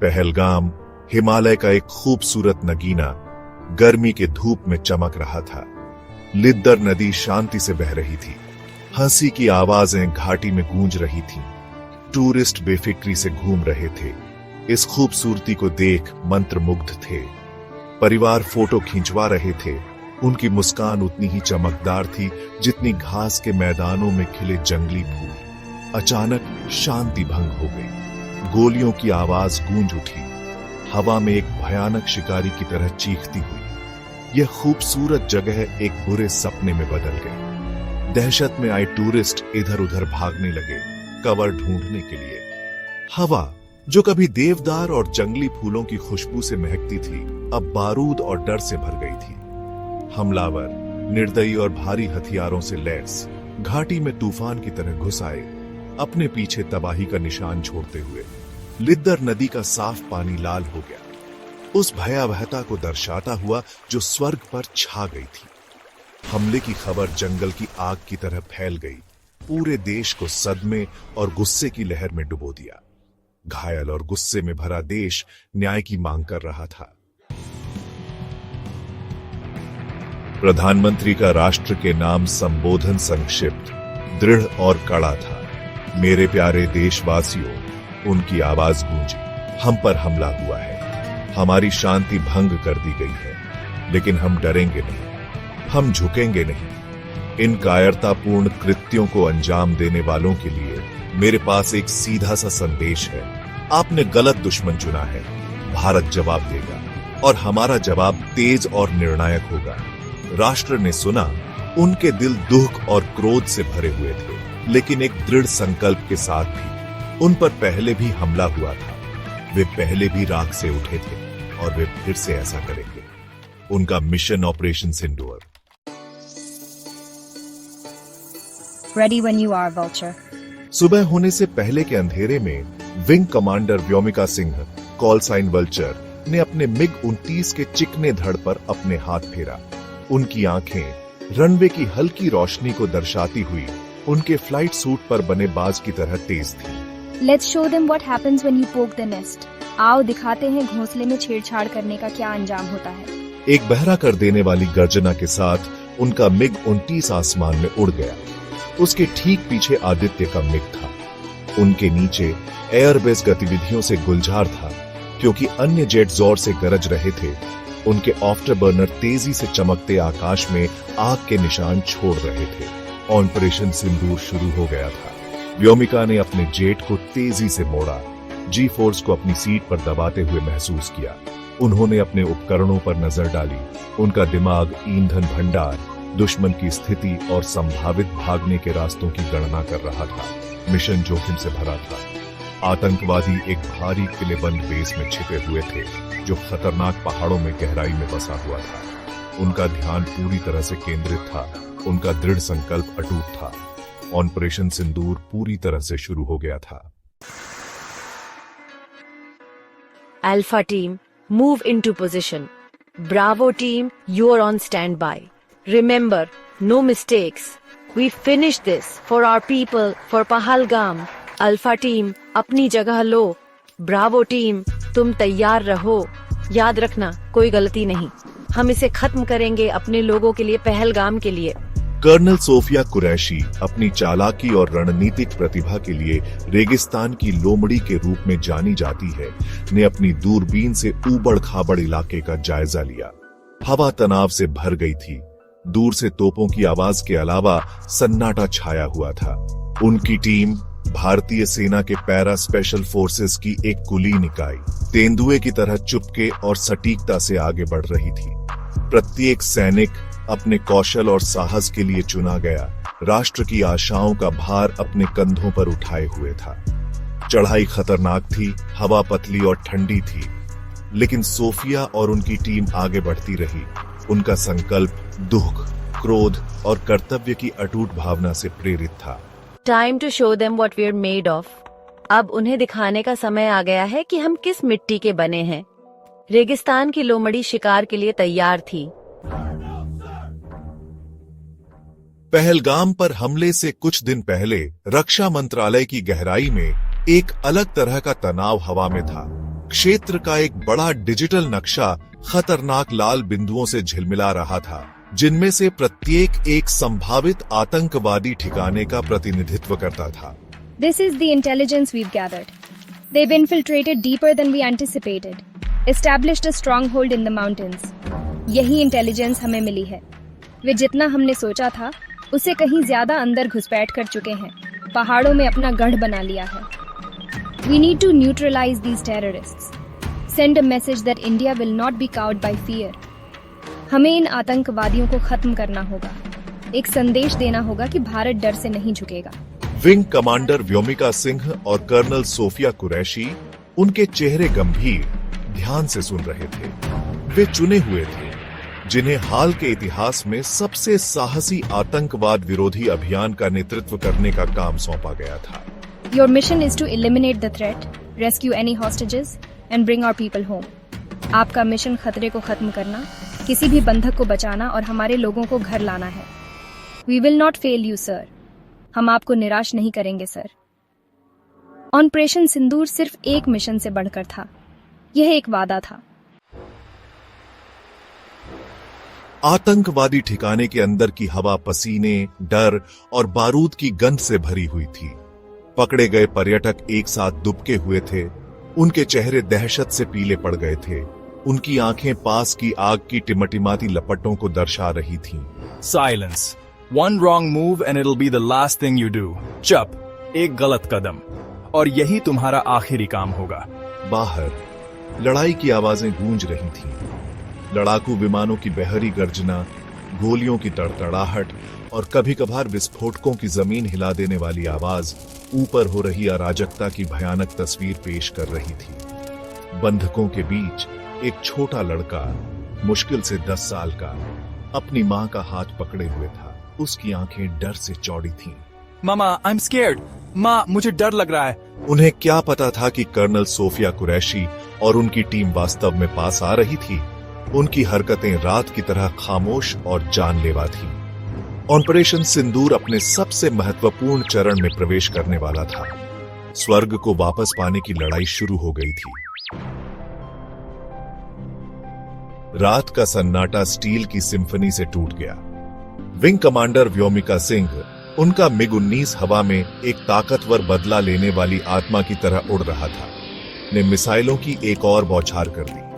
पहलगाम हिमालय का एक खूबसूरत नगीना गर्मी के धूप में चमक रहा था। लिद्दर नदी शांति से बह रही थी। हंसी की आवाजें घाटी में गूंज रही थीं। टूरिस्ट बेफिक्री से घूम रहे थे। इस खूबसूरती को देख मंत्रमुग्ध थे। परिवार फोटो खिंचवा रहे थे। उनकी मुस्कान उतनी ही चमकदार थी जितनी घास के मैदानों में खिले जंगली फूल। अचानक शांति भंग हो गई। गोलियों की आवाज गूंज उठी। हवा में एक भयानक शिकारी की तरह चीखती हुई। यह खूबसूरत जगह एक बुरे सपने में बदल गई। दहशत में आए टूरिस्ट इधर उधर भागने लगे, कवर ढूंढने के लिए। हवा जो कभी देवदार और जंगली फूलों की खुशबू से महकती थी, अब बारूद और डर से भर गई थी। हमलावर निर्दयी और भारी हथियारों से लैस घाटी में तूफान की तरह घुस आए, अपने पीछे तबाही का निशान छोड़ते हुए। लिद्दर नदी का साफ पानी लाल हो गया, उस भयावहता को दर्शाता हुआ जो स्वर्ग पर छा गई थी। हमले की खबर जंगल की आग की तरह फैल गई, पूरे देश को सदमे और गुस्से की लहर में डुबो दिया। घायल और गुस्से में भरा देश न्याय की मांग कर रहा था। प्रधानमंत्री का राष्ट्र के नाम संबोधन संक्षिप्त, दृढ़ और कड़ा था। मेरे प्यारे देशवासियों, उनकी आवाज गूंजी। हम पर हमला हुआ है, हमारी शांति भंग कर दी गई है, लेकिन हम डरेंगे नहीं, हम झुकेंगे नहीं। इन कायरतापूर्ण कृत्यों को अंजाम देने वालों के लिए मेरे पास एक सीधा सा संदेश है। आपने गलत दुश्मन चुना है। भारत जवाब देगा और हमारा जवाब तेज और निर्णायक होगा। राष्ट्र ने सुना। उनके दिल दुख और क्रोध से भरे हुए थे, लेकिन एक दृढ़ संकल्प के साथ भी। उन पर पहले भी हमला हुआ था। वे पहले भी राख से उठे थे और वे फिर से ऐसा करेंगे। उनका mission operation Sindoor. Ready when you are, Vulture. सुबह होने से पहले के अंधेरे में wing commander Vyomika Singh, call sign vulture, ने अपने मिग-29 के चिकने धड़ पर अपने हाथ फेरा। उनकी आंखें रनवे की हल्की रोशनी को दर्शाती हुई उनके फ्लाइट सूट पर बने बाज की तरह तेज थी। Let's show them what happens when you poke the nest. आओ दिखाते हैं घोंसले में छेड़छाड़ करने का क्या अंजाम होता है। एक बहरा कर देने वाली गर्जना के साथ उनका मिग-29 आसमान में उड़ गया। उसके ठीक पीछे आदित्य का मिग था। उनके नीचे एयरबेस गतिविधियों से गुलजार था, क्योंकि अन्य जेट जोर से गरज रहे थे। उनके आफ्टर बर्नर तेजी से चमकते आकाश में आग के निशान छोड़ रहे थे। ऑपरेशन सिंदूर शुरू हो गया था। व्योमिका ने अपने जेट को तेजी से मोड़ा, जी फोर्स को अपनी सीट पर दबाते हुए महसूस किया। उन्होंने अपने उपकरणों पर नजर डाली। उनका दिमाग ईंधन भंडार, दुश्मन की स्थिति और संभावित भागने के रास्तों की गणना कर रहा था। मिशन जोखिम से भरा था। आतंकवादी एक भारी किलेबंद बेस में छिपे हुए थे, जो खतरनाक पहाड़ों में गहराई में बसा हुआ था। उनका ध्यान पूरी तरह से केंद्रित था। उनका दृढ़ संकल्प अटूट था। ऑपरेशन सिंदूर पूरी तरह से शुरू हो गया था। Alpha team, move into position. Bravo team, you are on standby. Remember, no mistakes. We finished this for our people, for Pahalgam. Alpha team, अपनी जगह लो। Bravo team, तुम तैयार रहो। याद रखना, कोई गलती नहीं। हम इसे खत्म करेंगे अपने लोगों के लिए, पहलगाम के लिए। कर्नल सोफिया कुरैशी अपनी चालाकी और रणनीतिक प्रतिभा के लिए रेगिस्तान की लोमड़ी के रूप में जानी जाती है, ने अपनी दूरबीन से ऊबड़ खाबड़ इलाके का जायजा लिया। हवा तनाव से भर गई थी। दूर से तोपों की आवाज के अलावा सन्नाटा छाया हुआ था। उनकी टीम भारतीय सेना के पैरा स्पेशल फोर्सेस की एक कुलीन इकाई तेंदुए की तरह चुपके और सटीकता से आगे बढ़ रही थी। प्रत्येक सैनिक अपने कौशल और साहस के लिए चुना गया, राष्ट्र की आशाओं का भार अपने कंधों पर उठाए हुए था। चढ़ाई खतरनाक थी, हवा पतली और ठंडी थी, लेकिन सोफिया और उनकी टीम आगे बढ़ती रही। उनका संकल्प दुख, क्रोध और कर्तव्य की अटूट भावना से प्रेरित था। Time to show them what we are made of. अब उन्हें दिखाने का समय आ गया है कि हम किस मिट्टी के बने हैं। रेगिस्तान की लोमड़ी शिकार के लिए तैयार थी। पहलगाम पर हमले से कुछ दिन पहले रक्षा मंत्रालय की गहराई में एक अलग तरह का तनाव हवा में था। क्षेत्र का एक बड़ा डिजिटल नक्शा खतरनाक लाल बिंदुओं से झिलमिला रहा था, जिनमें से प्रत्येक एक संभावित आतंकवादी ठिकाने का प्रतिनिधित्व करता था। This is the intelligence we've gathered. They've infiltrated deeper than we anticipated. Established a stronghold in the mountains. यही इंटेलिजेंस हमें मिली है। वे जितना हमने सोचा था, उससे कहीं ज्यादा अंदर घुसपैठ कर चुके हैं। पहाड़ों में अपना गढ़ बना लिया है। We need to neutralize these terrorists. Send a message that India will not be cowed by fear. हमें इन आतंकवादियों को खत्म करना होगा। एक संदेश देना होगा कि भारत डर से नहीं झुकेगा। विंग कमांडर व्योमिका सिंह और कर्नल सोफिया कुरैशी उनके चेहरे गंभीर, ध्यान से सुन रहे थे। वे चुने हुए थे, जिन्हें हाल के इतिहास में सबसे साहसी आतंकवाद विरोधी अभियान का नेतृत्व करने का काम सौंपा गया था। Your mission is to eliminate the threat, rescue any hostages, and bring our people home. आपका मिशन खतरे को खत्म करना, किसी भी बंधक को बचाना और हमारे लोगों को घर लाना है। We will not fail you, sir. हम आपको निराश नहीं करेंगे, सर। ऑपरेशन सिंदूर सिर्फ एक मिशन से बढ़कर था। यह एक वादा था। आतंकवादी ठिकाने के अंदर की हवा पसीने, डर और बारूद की गंध से भरी हुई थी। पकड़े गए पर्यटक एक साथ दुबके हुए थे। उनके चेहरे दहशत से पीले पड़ गए थे। उनकी आंखें पास की आग की टिमटिमाती लपटों को दर्शा रही थीं। Silence. One wrong move and it'll be the last thing you do. चुप, एक गलत कदम, और यही तुम्हारा आखिरी काम होगा। बाहर लड़ाई की आवाजें गूंज रही थीं। लड़ाकू विमानों की बहरी गर्जना, गोलियों की तड़तड़ाहट और कभी कभार विस्फोटकों की जमीन हिला देने वाली आवाज ऊपर हो रही अराजकता की भयानक तस्वीर पेश कर रही थी। बंधकों के बीच एक छोटा लड़का, मुश्किल से 10 साल का, अपनी मां का हाथ पकड़े हुए था। उसकी आंखें डर से चौड़ी थीं। मामा, I'm scared. माँ, मुझे डर लग रहा है। उन्हें क्या पता था कि कर्नल सोफिया कुरैशी और उनकी टीम वास्तव में पास आ रही थी। उनकी हरकतें रात की तरह खामोश और जानलेवा थीं। ऑपरेशन सिंदूर अपने सबसे महत्वपूर्ण चरण में प्रवेश करने वाला था। स्वर्ग को वापस पाने की लड़ाई शुरू हो गई थी। रात का सन्नाटा स्टील की सिम्फनी से टूट गया। विंग कमांडर व्योमिका सिंह, उनका मिग-19 हवा में एक ताकतवर बदला लेने वाली आत्मा की तरह उड़ रहा था, ने मिसाइलों की एक और बौछार कर दी।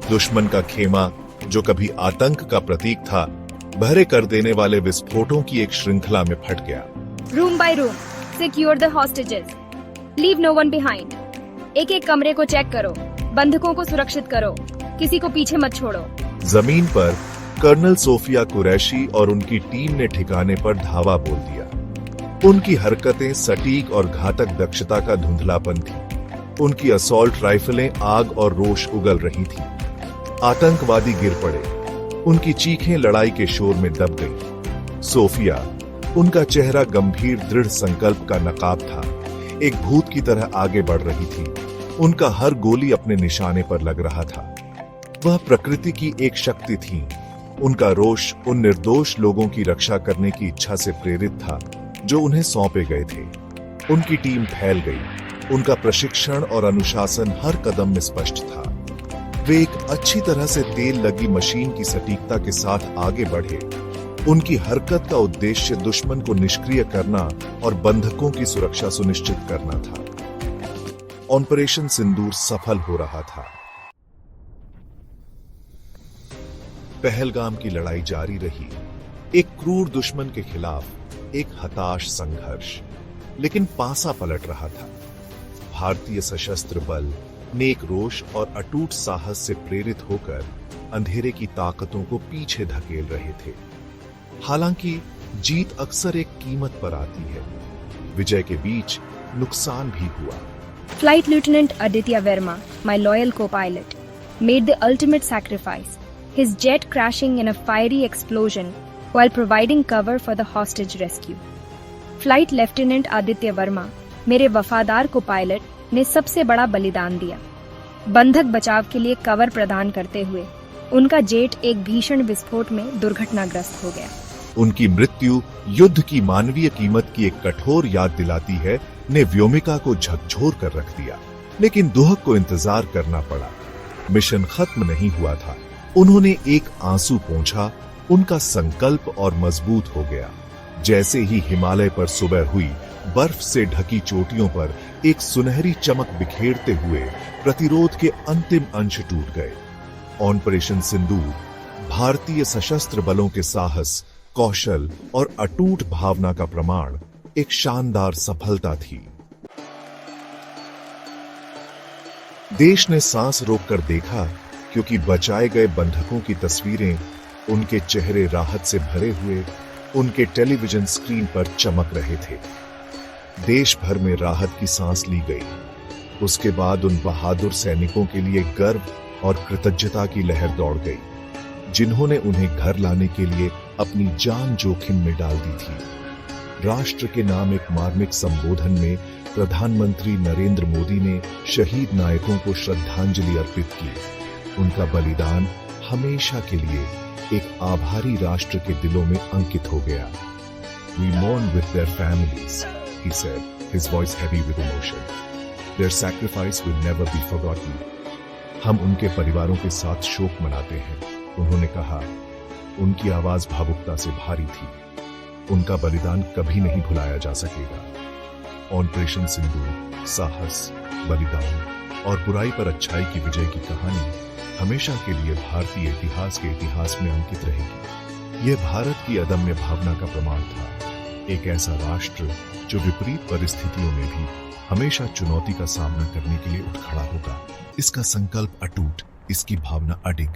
दुश्मन का खेमा, जो कभी आतंक का प्रतीक था, बहरे कर देने वाले विस्फोटों की एक श्रृंखला में फट गया। Room by room, secure the hostages, leave no one behind. एक एक कमरे को चेक करो, बंधकों को सुरक्षित करो, किसी को पीछे मत छोड़ो। जमीन पर कर्नल सोफिया कुरैशी और उनकी टीम ने ठिकाने पर धावा बोल दिया। उनकी हरकतें सटीक और घातक दक्षता का धुंधलापन थी। उनकी असॉल्ट राइफलें आग और रोष उगल रही थीं। आतंकवादी गिर पड़े। उनकी चीखें लड़ाई के शोर में दब गईं। सोफिया, उनका चेहरा गंभीर दृढ़ संकल्प का नकाब था, एक भूत की तरह आगे बढ़ रही थी। उनका हर गोली अपने निशाने पर लग रहा था। वह प्रकृति की एक शक्ति थी। उनका रोष उन निर्दोष लोगों की रक्षा करने की इच्छा से प्रेरित था जो उन्हें सौंपे गए थे। उनकी टीम फैल गई। उनका प्रशिक्षण और अनुशासन हर कदम में स्पष्ट था। वे एक अच्छी तरह से तेल लगी मशीन की सटीकता के साथ आगे बढ़े। उनकी हरकत का उद्देश्य दुश्मन को निष्क्रिय करना और बंधकों की सुरक्षा सुनिश्चित करना था। ऑपरेशन सिंदूर सफल हो रहा था। पहलगाम की लड़ाई जारी रही, एक क्रूर दुश्मन के खिलाफ एक हताश संघर्ष, लेकिन पासा पलट रहा था। भारतीय सशस्त्र बल नेक रोष और अटूट साहस से प्रेरित होकर अंधेरे की ताकतों को पीछे धकेल रहे थे। हालांकि जीत अक्सर एक कीमत पर आती है। विजय के बीच नुकसान भी हुआ। Flight Lieutenant Aditya Verma, my loyal co-pilot, made the ultimate sacrifice, his jet crashing in a fiery explosion while providing cover for the hostage rescue. Flight Lieutenant Aditya Verma, मेरे वफादार को पायलट, ने सबसे बड़ा बलिदान दिया। बंधक बचाव के लिए कवर प्रदान करते हुए उनका जेट एक भीषण विस्फोट में दुर्घटनाग्रस्त हो गया। उनकी मृत्यु युद्ध की मानवीय कीमत की एक कठोर याद दिलाती है, ने व्योमिका को झकझोर कर रख दिया। लेकिन दुहक को इंतजार करना पड़ा। मिशन खत्म नहीं हुआ था। उन्होंने एक आंसू पोंछा, उनका संकल्प और मजबूत हो गया। जैसे ही हिमालय पर सुबह हुई, बर्फ से ढकी चोटियों पर एक सुनहरी चमक बिखेरते हुए प्रतिरोध के अंतिम अंश टूट गए। ऑपरेशन सिंदूर भारतीय सशस्त्र बलों के साहस, कौशल और अटूट भावना का प्रमाण एक शानदार सफलता थी। देश ने सांस रोककर देखा, क्योंकि बचाए गए बंधकों की तस्वीरें उनके चेहरे राहत से भरे हुए उनके टेलीविजन स्क्रीन पर चमक रहे थे। देश भर में राहत की सांस ली गई। उसके बाद उन बहादुर सैनिकों के लिए गर्व और कृतज्ञता की लहर दौड़ गई, जिन्होंने उन्हें घर लाने के लिए अपनी जान जोखिम में डाल दी थी। राष्ट्र के नाम एक मार्मिक संबोधन में प्रधानमंत्री नरेंद्र मोदी ने शहीद नायकों को श्रद्धांजलि अर्पित की। उनका बलिदान हमेशा के लिए एक आभारी राष्ट्र के दिलों में अंकित हो गया। We mourn with their families, he said, his voice heavy with emotion. Their sacrifice will never be forgotten. हम उनके परिवारों के साथ शोक मनाते हैं, उन्होंने कहा। उनकी आवाज भावुकता से भारी थी। उनका बलिदान कभी नहीं भुलाया जा सकेगा। ऑपरेशन सिंदूर साहस, बलिदान और बुराई पर अच्छाई की विजय की कहानी हमेशा के लिए भारतीय इतिहास के इतिहास में अंकित रहेगी। यह भारत की अदम्य भावना का प्रमाण था। एक ऐसा राष्ट्र जो विपरीत परिस्थितियों में भी हमेशा चुनौती का सामना करने के लिए उठ खड़ा होगा। इसका संकल्प अटूट, इसकी भावना अडिग।